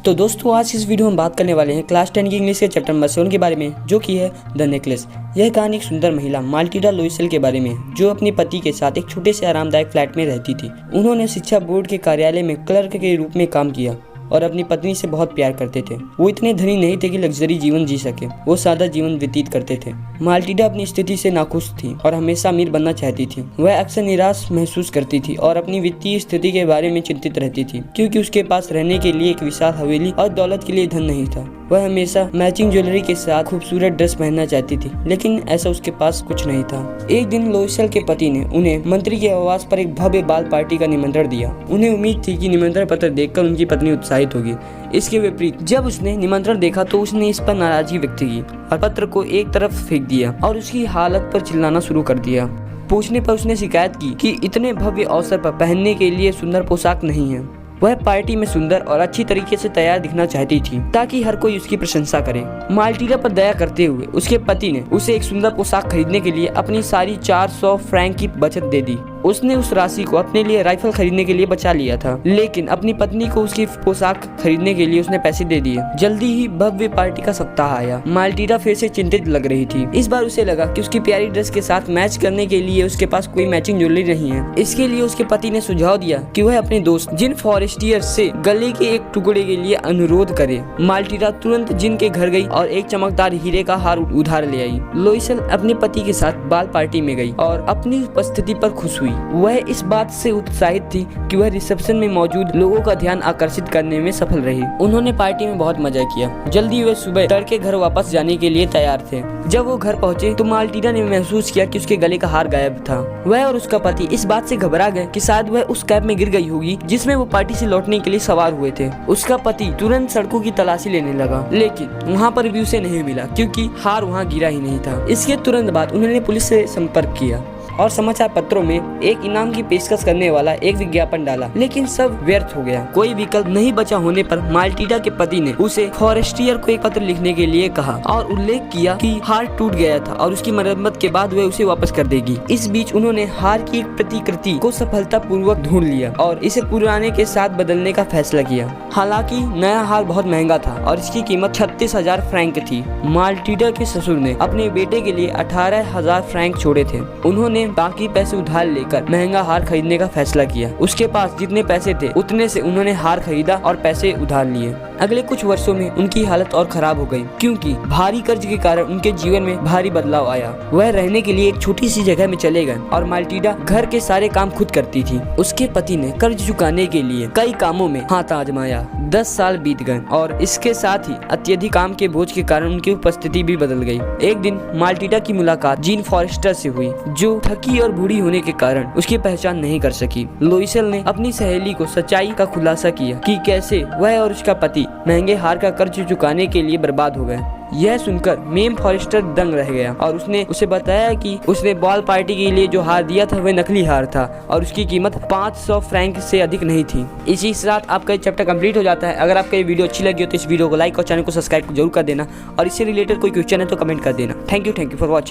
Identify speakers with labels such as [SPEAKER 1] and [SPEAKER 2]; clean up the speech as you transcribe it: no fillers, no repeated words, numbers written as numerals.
[SPEAKER 1] तो दोस्तों आज इस वीडियो में बात करने वाले हैं क्लास 10 की इंग्लिश के चैप्टर नंबर 7 के बारे में, जो कि है द नेकलेस। यह कहानी एक सुंदर महिला माल्टिडा लोइसेल के बारे में है, जो अपने पति के साथ एक छोटे से आरामदायक फ्लैट में रहती थी। उन्होंने शिक्षा बोर्ड के कार्यालय में क्लर्क के रूप में काम किया और अपनी पत्नी से बहुत प्यार करते थे। वो इतने धनी नहीं थे कि लग्जरी जीवन जी सके, वो सादा जीवन व्यतीत करते थे। माल्टिडा अपनी स्थिति से नाखुश थी और हमेशा अमीर बनना चाहती थी। वह अक्सर निराश महसूस करती थी और अपनी वित्तीय स्थिति के बारे में चिंतित रहती थी, क्योंकि उसके पास रहने के लिए एक विशाल हवेली और दौलत के लिए धन नहीं था। वह हमेशा मैचिंग ज्वेलरी के साथ खूबसूरत ड्रेस पहनना चाहती थी, लेकिन ऐसा उसके पास कुछ नहीं था। एक दिन लोइसेल के पति ने उन्हें मंत्री के आवास पर एक भव्य बाल पार्टी का निमंत्रण दिया। उन्हें उम्मीद थी कि निमंत्रण पत्र देखकर उनकी पत्नी उत्साहित होगी। इसके विपरीत जब उसने निमंत्रण देखा तो उसने इस पर नाराजगी व्यक्त की और पत्र को एक तरफ फेंक दिया और उसकी हालत पर चिल्लाना शुरू कर दिया। पूछने पर उसने शिकायत की कि इतने भव्य अवसर पर पहनने के लिए सुंदर पोशाक नहीं है। वह पार्टी में सुंदर और अच्छी तरीके से तैयार दिखना चाहती थी ताकि हर कोई उसकी प्रशंसा करे। माल्टिडा पर दया करते हुए उसके पति ने उसे एक सुंदर पोशाक खरीदने के लिए अपनी सारी 400 फ्रैंक की बचत दे दी। उसने उस राशि को अपने लिए राइफल खरीदने के लिए बचा लिया था, लेकिन अपनी पत्नी को उसकी पोशाक खरीदने के लिए उसने पैसे दे दिए। जल्दी ही भव्य पार्टी का सप्ताह आया। माल्टिडा फिर से चिंतित लग रही थी। इस बार उसे लगा कि उसकी प्यारी ड्रेस के साथ मैच करने के लिए उसके पास कोई मैचिंग ज्वेलरी नहीं है। इसके लिए उसके पति ने सुझाव दिया कि वह अपने दोस्त जिन फॉरेस्टियर से गले के एक टुकड़े के लिए अनुरोध करे। माल्टिडा तुरंत जिन के घर गई और एक चमकदार हीरे का हार उधार ले आई। लोइसेल अपने पति के साथ बाल पार्टी में गई और अपनी उपस्थिति पर खुश हुई। वह इस बात से उत्साहित थी कि वह रिसेप्शन में मौजूद लोगों का ध्यान आकर्षित करने में सफल रही। उन्होंने पार्टी में बहुत मजा किया। जल्दी वे सुबह तड़के घर वापस जाने के लिए तैयार थे। जब वो घर पहुंचे तो माल्टिडा ने महसूस किया कि उसके गले का हार गायब था। वह और उसका पति इस बात से घबरा गए कि शायद वह उस कैब में गिर गई होगी जिसमें वो पार्टी से लौटने के लिए सवार हुए थे। उसका पति तुरंत सड़कों की तलाशी लेने लगा, लेकिन वहाँ पर भी उसे नहीं मिला क्योंकि हार वहाँ गिरा ही नहीं था। इसके तुरंत बाद उन्होंने पुलिस से संपर्क किया और समाचार पत्रों में एक इनाम की पेशकश करने वाला एक विज्ञापन डाला, लेकिन सब व्यर्थ हो गया। कोई विकल्प नहीं बचा होने पर माल्टिडा के पति ने उसे फॉरेस्टियर को एक पत्र लिखने के लिए कहा और उल्लेख किया कि हार टूट गया था और उसकी मरम्मत के बाद वह उसे वापस कर देगी। इस बीच उन्होंने हार की एक प्रतिकृति को सफलतापूर्वक ढूंढ लिया और इसे पुराने के साथ बदलने का फैसला किया। हालांकि नया हार बहुत महंगा था और इसकी कीमत 36,000 फ्रैंक थी। माल्टिडा के ससुर ने अपने बेटे के लिए 18,000 फ्रैंक छोड़े थे। उन्होंने बाकी पैसे उधार लेकर महंगा हार खरीदने का फैसला किया। उसके पास जितने पैसे थे उतने से उन्होंने हार खरीदा और पैसे उधार लिए। अगले कुछ वर्षों में उनकी हालत और खराब हो गई, क्योंकि भारी कर्ज के कारण उनके जीवन में भारी बदलाव आया। वह रहने के लिए एक छोटी सी जगह में चले गए और माल्टिडा घर के सारे काम खुद करती थी। उसके पति ने कर्ज चुकाने के लिए कई कामों में हाथ आजमाया। 10 साल बीत गए और इसके साथ ही अत्यधिक काम के बोझ के कारण उनकी उपस्थिति भी बदल गई। एक दिन माल्टिडा की मुलाकात जीन फॉरेस्टर से हुई, जो थकी और बूढ़ी होने के कारण उसकी पहचान नहीं कर सकी। लोइसेल ने अपनी सहेली को सच्चाई का खुलासा किया कि कैसे वह और उसका पति महंगे हार का कर्ज चुकाने के लिए बर्बाद हो गए। यह सुनकर मेम फॉरेस्टर दंग रह गया और उसने उसे बताया कि उसने बॉल पार्टी के लिए जो हार दिया था वह नकली हार था और उसकी कीमत 500 फ्रैंक से अधिक नहीं थी। इसी साथ आपका चैप्टर कंप्लीट हो जाता है। अगर आपको ये वीडियो अच्छी लगी हो तो इस वीडियो को लाइक और चैनल को सब्सक्राइब जरूर कर देना और इससे रिलेटेड कोई क्वेश्चन है तो कमेंट कर देना। Thank you for watching.